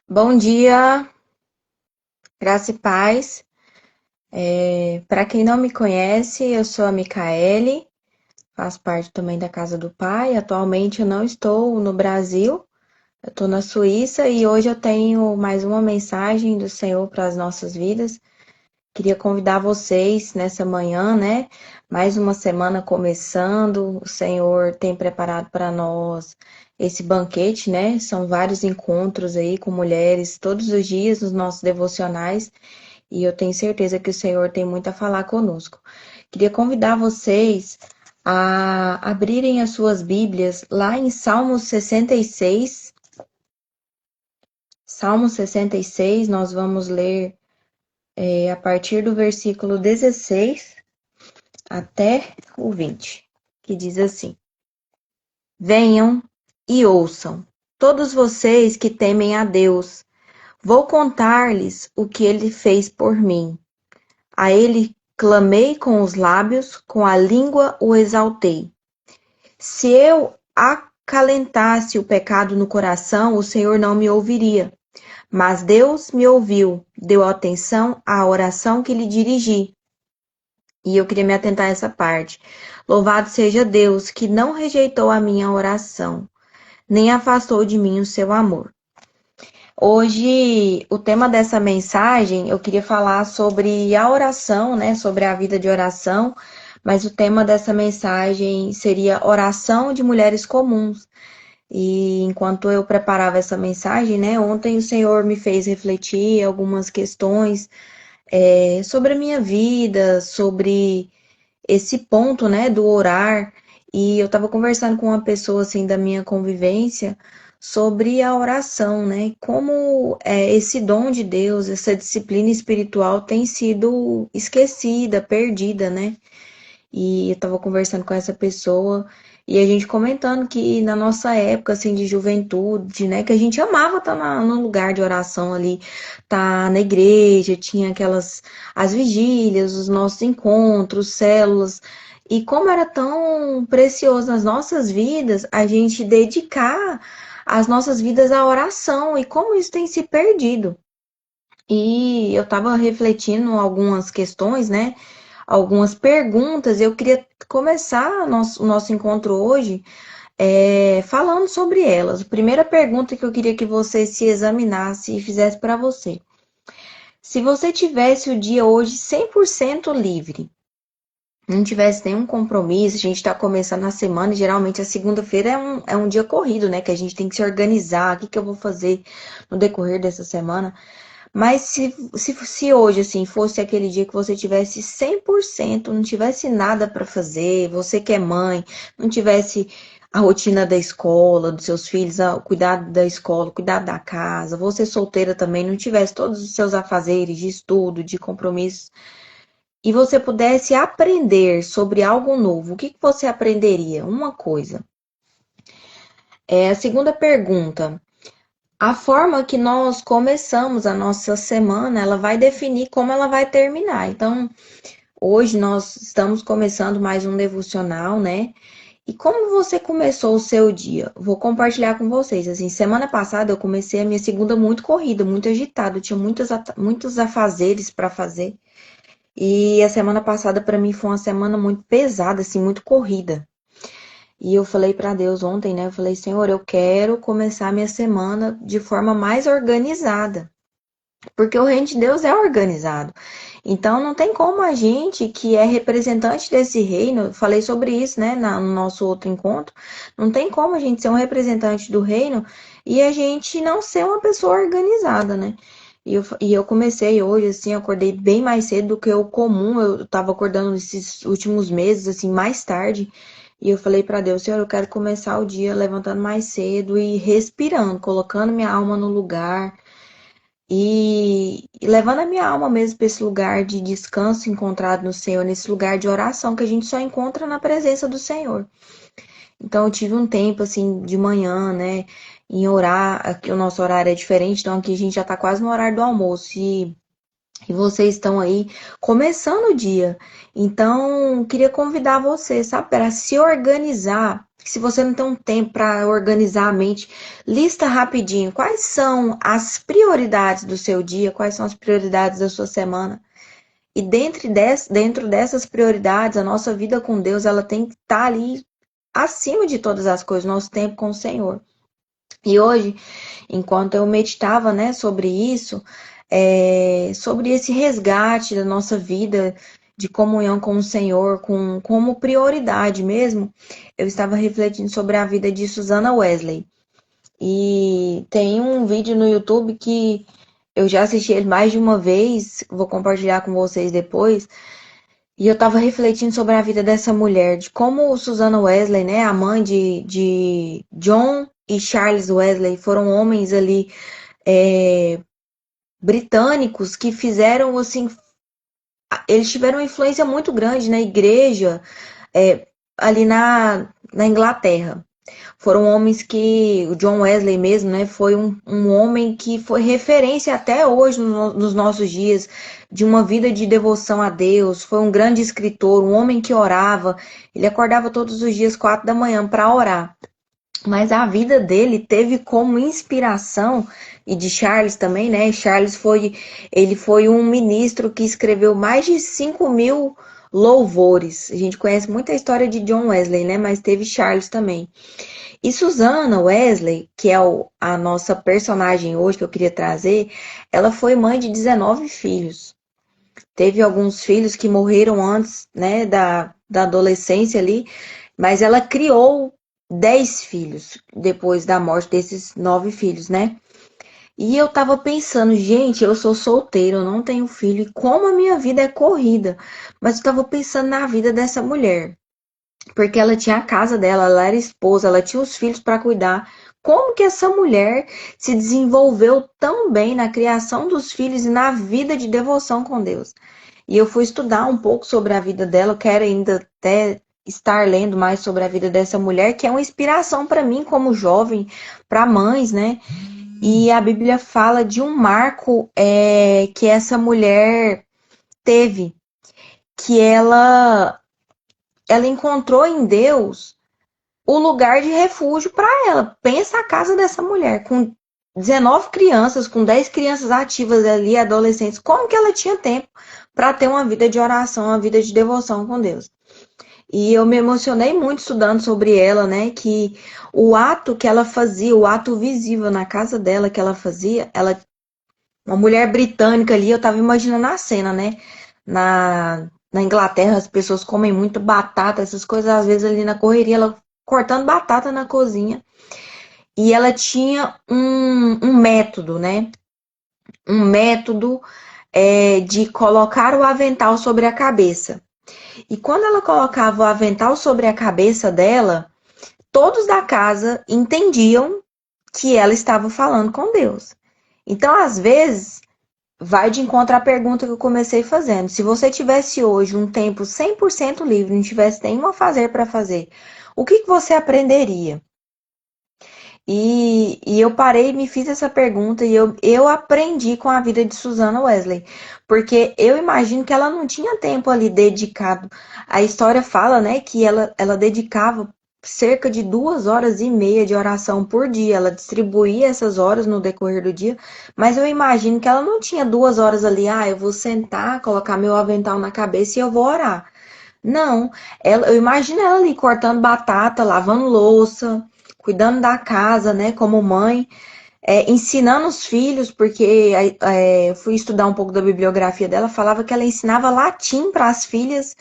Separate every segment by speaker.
Speaker 1: Bom dia, graça e paz. Para quem não me conhece, eu sou a Micaele, faço parte também da Casa do Pai. Atualmente eu não estou no Brasil, eu estou na Suíça e hoje eu tenho mais uma mensagem do Senhor para as nossas vidas. Queria convidar vocês nessa manhã, né? Mais uma semana começando. O Senhor tem preparado para nós esse banquete, né? São vários encontros aí com mulheres todos os dias nos nossos devocionais. E eu tenho certeza que o Senhor tem muito a falar conosco. Queria convidar vocês a abrirem as suas Bíblias lá em Salmos 66. Salmo 66, nós vamos ler a partir do versículo 16 até o 20, que diz assim: Venham e ouçam, todos vocês que temem a Deus, vou contar-lhes o que ele fez por mim. A ele clamei com os lábios, com a língua o exaltei. Se eu acalentasse o pecado no coração, o Senhor não me ouviria. Mas Deus me ouviu, deu atenção à oração que lhe dirigi. E eu queria me atentar a essa parte. Louvado seja Deus, que não rejeitou a minha oração, nem afastou de mim o seu amor. Hoje, o tema dessa mensagem, eu queria falar sobre a oração, né? Sobre a vida de oração, mas o tema dessa mensagem seria oração de mulheres comuns. E enquanto eu preparava essa mensagem, né? Ontem o Senhor me fez refletir algumas questões sobre a minha vida, sobre esse ponto, né, do orar. E eu estava conversando com uma pessoa assim da minha convivência sobre a oração, né? Como esse dom de Deus, essa disciplina espiritual tem sido esquecida, perdida, né? E eu estava conversando com essa pessoa e a gente comentando que na nossa época assim de juventude, né, que a gente amava estar no lugar de oração ali, tá na igreja, tinha aquelas as vigílias, os nossos encontros, células, e como era tão precioso nas nossas vidas a gente dedicar as nossas vidas à oração e como isso tem se perdido. E eu estava refletindo algumas questões, né? Algumas perguntas. Eu queria começar o nosso encontro hoje falando sobre elas. A primeira pergunta que eu queria que você se examinasse e fizesse para você. Se você tivesse o dia hoje 100% livre, não tivesse nenhum compromisso, a gente está começando a semana e geralmente a segunda-feira é um dia corrido, né? Que a gente tem que se organizar, o que que eu vou fazer no decorrer dessa semana. Mas se hoje, assim, fosse aquele dia que você tivesse 100%, não tivesse nada para fazer, você que é mãe, não tivesse a rotina da escola, dos seus filhos, o cuidado da escola, o cuidado da casa, você solteira também, não tivesse todos os seus afazeres de estudo, de compromisso, e você pudesse aprender sobre algo novo, o que que você aprenderia? Uma coisa. A segunda pergunta. A forma que nós começamos a nossa semana, ela vai definir como ela vai terminar. Então, hoje nós estamos começando mais um devocional, né? E como você começou o seu dia? Vou compartilhar com vocês. Assim, semana passada eu comecei a minha segunda muito corrida, muito agitada. Eu tinha muitos afazeres para fazer. E a semana passada para mim foi uma semana muito pesada, assim, muito corrida. E eu falei para Deus ontem, né? Eu falei, Senhor, eu quero começar a minha semana de forma mais organizada. Porque o reino de Deus é organizado. Então não tem como a gente que é representante desse reino, eu falei sobre isso, né, no nosso outro encontro, não tem como a gente ser um representante do reino e a gente não ser uma pessoa organizada, né? E eu comecei hoje, assim, eu acordei bem mais cedo do que o comum, eu tava acordando esses últimos meses, assim, mais tarde, e eu falei para Deus, Senhor, eu quero começar o dia levantando mais cedo e respirando, colocando minha alma no lugar, e levando a minha alma mesmo para esse lugar de descanso encontrado no Senhor, nesse lugar de oração que a gente só encontra na presença do Senhor. Então eu tive um tempo assim de manhã, né, em orar, aqui o nosso horário é diferente, então aqui a gente já tá quase no horário do almoço e vocês estão aí começando o dia. Então, queria convidar você, sabe, para se organizar Se você não tem um tempo para organizar a mente, lista rapidinho quais são as prioridades do seu dia, quais são as prioridades da sua semana. E dentro dessas prioridades, a nossa vida com Deus, ela tem que estar ali acima de todas as coisas, nosso tempo com o Senhor. E hoje, enquanto eu meditava, né, sobre isso, sobre esse resgate da nossa vida de comunhão com o Senhor, como prioridade mesmo, eu estava refletindo sobre a vida de Susana Wesley. E tem um vídeo no YouTube que eu já assisti ele mais de uma vez, vou compartilhar com vocês depois. E eu estava refletindo sobre a vida dessa mulher, de como Susana Wesley, né, a mãe de John e Charles Wesley, foram homens ali é, britânicos que fizeram assim, eles tiveram uma influência muito grande na igreja ali na Inglaterra. Foram homens que, o John Wesley mesmo, né, foi um homem que foi referência até hoje nos nossos dias, de uma vida de devoção a Deus, foi um grande escritor, um homem que orava, ele acordava todos os dias 4 da manhã para orar. Mas a vida dele teve como inspiração, e de Charles também, né? Ele foi um ministro que escreveu mais de 5.000 louvores. A gente conhece muita história de John Wesley, né? Mas teve Charles também. E Susana Wesley, que é a nossa personagem hoje que eu queria trazer, ela foi mãe de 19 filhos. Teve alguns filhos que morreram antes, né, da adolescência ali, mas ela criou 10 filhos depois da morte desses 9 filhos, né? E eu tava pensando, gente, eu sou solteira, eu não tenho filho, e como a minha vida é corrida. Mas eu tava pensando na vida dessa mulher. Porque ela tinha a casa dela, ela era esposa, ela tinha os filhos para cuidar. Como que essa mulher se desenvolveu tão bem na criação dos filhos e na vida de devoção com Deus? E eu fui estudar um pouco sobre a vida dela, eu quero ainda até estar lendo mais sobre a vida dessa mulher, que é uma inspiração para mim como jovem, para mães, né? E a Bíblia fala de um marco que essa mulher teve, que ela encontrou em Deus o lugar de refúgio para ela. Pensa a casa dessa mulher, com 19 crianças, com 10 crianças ativas ali, adolescentes. Como que ela tinha tempo para ter uma vida de oração, uma vida de devoção com Deus? E eu me emocionei muito estudando sobre ela, né? Que o ato que ela fazia, o ato visível na casa dela que ela fazia, uma mulher britânica ali, eu tava imaginando a cena, né? Na Inglaterra, as pessoas comem muito batata, essas coisas, às vezes ali na correria, ela cortando batata na cozinha. E ela tinha um método, né? Um método de colocar o avental sobre a cabeça. E quando ela colocava o avental sobre a cabeça dela, todos da casa entendiam que ela estava falando com Deus. Então, às vezes, vai de encontro à pergunta que eu comecei fazendo. Se você tivesse hoje um tempo 100% livre, não tivesse nenhuma fazer para fazer, o que você aprenderia? E eu parei e me fiz essa pergunta e eu aprendi com a vida de Susana Wesley, porque eu imagino que ela não tinha tempo ali dedicado. A história fala, né, que ela dedicava cerca de 2 horas e meia de oração por dia. Ela distribuía essas horas no decorrer do dia, mas eu imagino que ela não tinha 2 horas ali, eu vou sentar, colocar meu avental na cabeça e eu vou orar. Não, eu imagino ela ali cortando batata, lavando louça, cuidando da casa, né, como mãe, ensinando os filhos, porque fui estudar um pouco da bibliografia dela, falava que ela ensinava latim para as filhas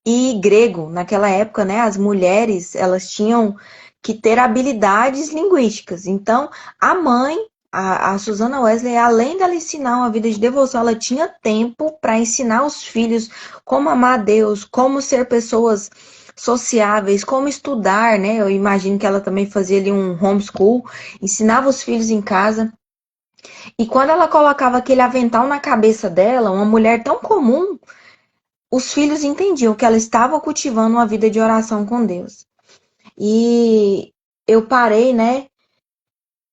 Speaker 1: e grego. Naquela época, né, as mulheres, elas tinham que ter habilidades linguísticas. Então, a mãe, a Susana Wesley, além dela ensinar uma vida de devoção, ela tinha tempo para ensinar os filhos como amar a Deus, como ser pessoas sociáveis, como estudar, né? Eu imagino que ela também fazia ali um homeschool, ensinava os filhos em casa. E quando ela colocava aquele avental na cabeça dela, uma mulher tão comum, os filhos entendiam que ela estava cultivando uma vida de oração com Deus. E eu parei, né,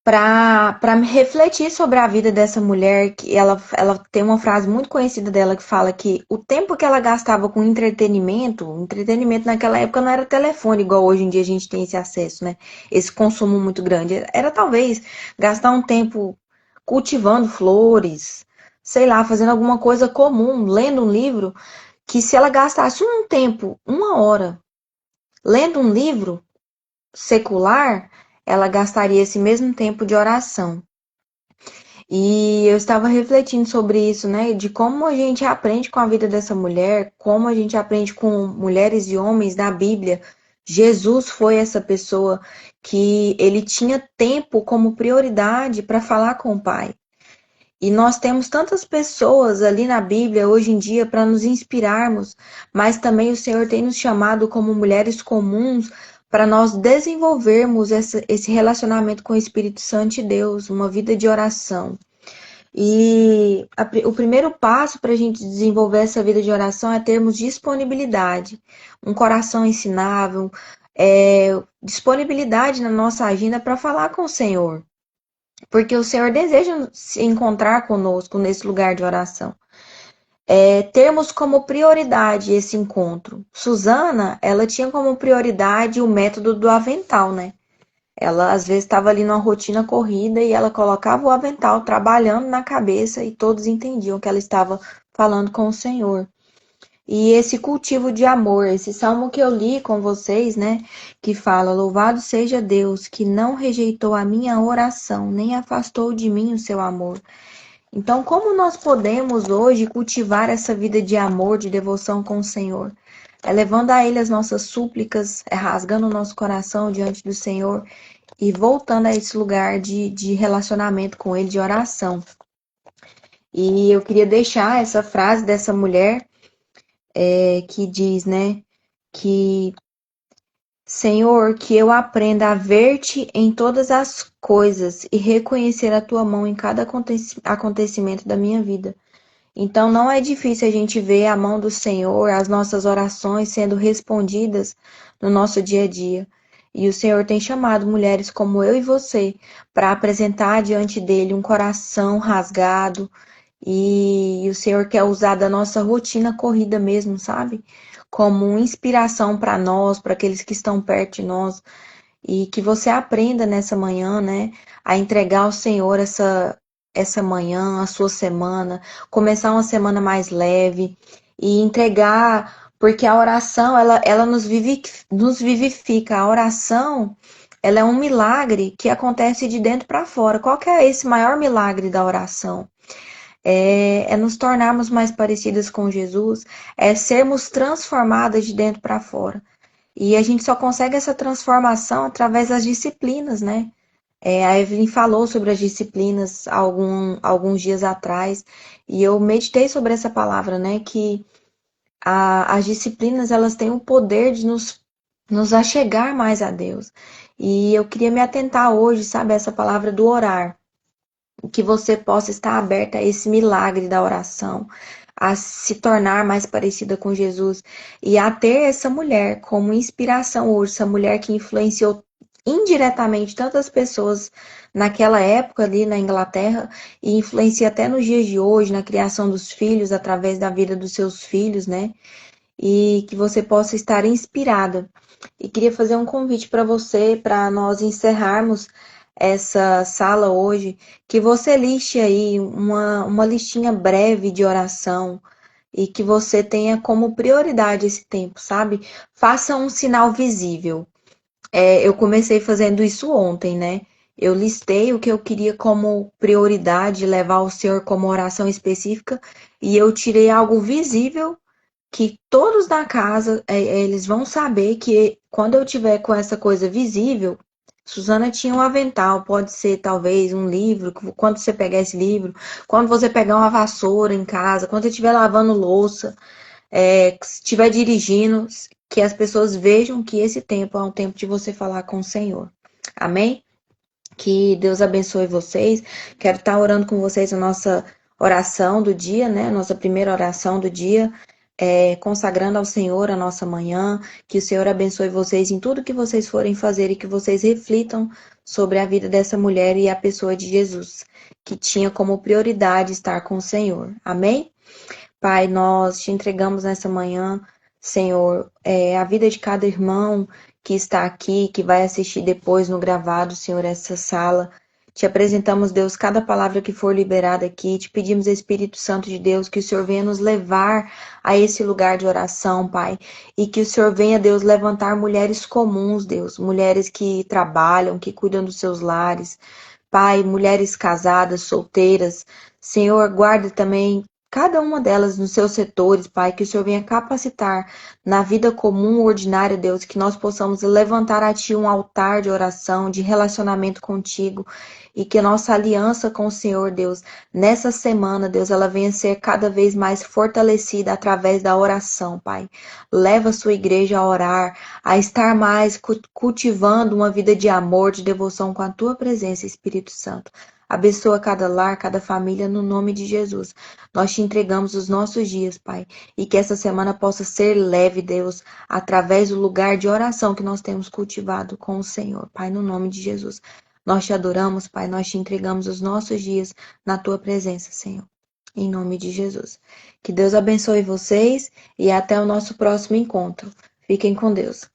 Speaker 1: para refletir sobre a vida dessa mulher, que ela tem uma frase muito conhecida dela que fala que o tempo que ela gastava com entretenimento, entretenimento naquela época não era telefone, igual hoje em dia a gente tem esse acesso, né? Esse consumo muito grande. Era talvez gastar um tempo cultivando flores, sei lá, fazendo alguma coisa comum, lendo um livro, que se ela gastasse um tempo, uma hora, lendo um livro secular, ela gastaria esse mesmo tempo de oração. E eu estava refletindo sobre isso, né? De como a gente aprende com a vida dessa mulher, como a gente aprende com mulheres e homens da Bíblia. Jesus foi essa pessoa que ele tinha tempo como prioridade para falar com o Pai. E nós temos tantas pessoas ali na Bíblia hoje em dia para nos inspirarmos, mas também o Senhor tem nos chamado como mulheres comuns para nós desenvolvermos esse relacionamento com o Espírito Santo de Deus, uma vida de oração. E o primeiro passo para a gente desenvolver essa vida de oração é termos disponibilidade, um coração ensinável, disponibilidade na nossa agenda para falar com o Senhor, porque o Senhor deseja se encontrar conosco nesse lugar de oração. Termos como prioridade esse encontro. Susana, ela tinha como prioridade o método do avental, né? Ela às vezes estava ali numa rotina corrida e ela colocava o avental trabalhando na cabeça e todos entendiam que ela estava falando com o Senhor. E esse cultivo de amor, esse salmo que eu li com vocês, né, que fala: Louvado seja Deus, que não rejeitou a minha oração, nem afastou de mim o seu amor. Então, como nós podemos hoje cultivar essa vida de amor, de devoção com o Senhor? É levando a Ele as nossas súplicas, é rasgando o nosso coração diante do Senhor e voltando a esse lugar de relacionamento com Ele, de oração. E eu queria deixar essa frase dessa mulher que diz, né, que Senhor, que eu aprenda a ver-te em todas as coisas e reconhecer a tua mão em cada acontecimento da minha vida. Então não é difícil a gente ver a mão do Senhor, as nossas orações sendo respondidas no nosso dia a dia. E o Senhor tem chamado mulheres como eu e você para apresentar diante dele um coração rasgado. E o Senhor quer usar da nossa rotina corrida mesmo, sabe? Como inspiração para nós, para aqueles que estão perto de nós. E que você aprenda nessa manhã, né, a entregar ao Senhor essa manhã, a sua semana, começar uma semana mais leve e entregar, porque a oração, ela nos vivifica. A oração, ela é um milagre que acontece de dentro para fora. Qual que é esse maior milagre da oração? É nos tornarmos mais parecidas com Jesus, é sermos transformadas de dentro para fora. E a gente só consegue essa transformação através das disciplinas, né? A Evelyn falou sobre as disciplinas alguns dias atrás, e eu meditei sobre essa palavra, né? Que as disciplinas, elas têm o poder de nos achegar mais a Deus. E eu queria me atentar hoje, sabe, a essa palavra do orar, que você possa estar aberta a esse milagre da oração, a se tornar mais parecida com Jesus e a ter essa mulher como inspiração hoje, essa mulher que influenciou indiretamente tantas pessoas naquela época ali na Inglaterra e influencia até nos dias de hoje na criação dos filhos através da vida dos seus filhos, né? E que você possa estar inspirada. E queria fazer um convite para você, para nós encerrarmos essa sala hoje, que você liste aí uma listinha breve de oração e que você tenha como prioridade esse tempo, sabe? Faça um sinal visível. Eu comecei fazendo isso ontem, né? Eu listei o que eu queria como prioridade, levar ao Senhor como oração específica, e eu tirei algo visível que todos da casa, eles vão saber que quando eu tiver com essa coisa visível, Suzana tinha um avental, pode ser talvez um livro, quando você pegar esse livro, quando você pegar uma vassoura em casa, quando você estiver lavando louça, se estiver dirigindo, que as pessoas vejam que esse tempo é um tempo de você falar com o Senhor. Amém? Que Deus abençoe vocês. Quero estar orando com vocês a nossa oração do dia, né? Nossa primeira oração do dia. consagrando ao Senhor a nossa manhã, que o Senhor abençoe vocês em tudo que vocês forem fazer e que vocês reflitam sobre a vida dessa mulher e a pessoa de Jesus, que tinha como prioridade estar com o Senhor. Amém? Pai, nós te entregamos nessa manhã, Senhor, a vida de cada irmão que está aqui, que vai assistir depois no gravado, Senhor, essa sala. Te apresentamos, Deus, cada palavra que for liberada aqui. Te pedimos, Espírito Santo de Deus, que o Senhor venha nos levar a esse lugar de oração, Pai. E que o Senhor venha, Deus, levantar mulheres comuns, Deus. Mulheres que trabalham, que cuidam dos seus lares. Pai, mulheres casadas, solteiras. Senhor, guarda também cada uma delas nos seus setores, Pai, que o Senhor venha capacitar na vida comum, ordinária, Deus, que nós possamos levantar a Ti um altar de oração, de relacionamento contigo, e que a nossa aliança com o Senhor, Deus, nessa semana, Deus, ela venha ser cada vez mais fortalecida através da oração, Pai. Leva a sua igreja a orar, a estar mais cultivando uma vida de amor, de devoção com a Tua presença, Espírito Santo. Abençoa cada lar, cada família, no nome de Jesus. Nós te entregamos os nossos dias, Pai, e que essa semana possa ser leve, Deus, através do lugar de oração que nós temos cultivado com o Senhor, Pai, no nome de Jesus. Nós te adoramos, Pai, nós te entregamos os nossos dias na tua presença, Senhor, em nome de Jesus. Que Deus abençoe vocês e até o nosso próximo encontro. Fiquem com Deus.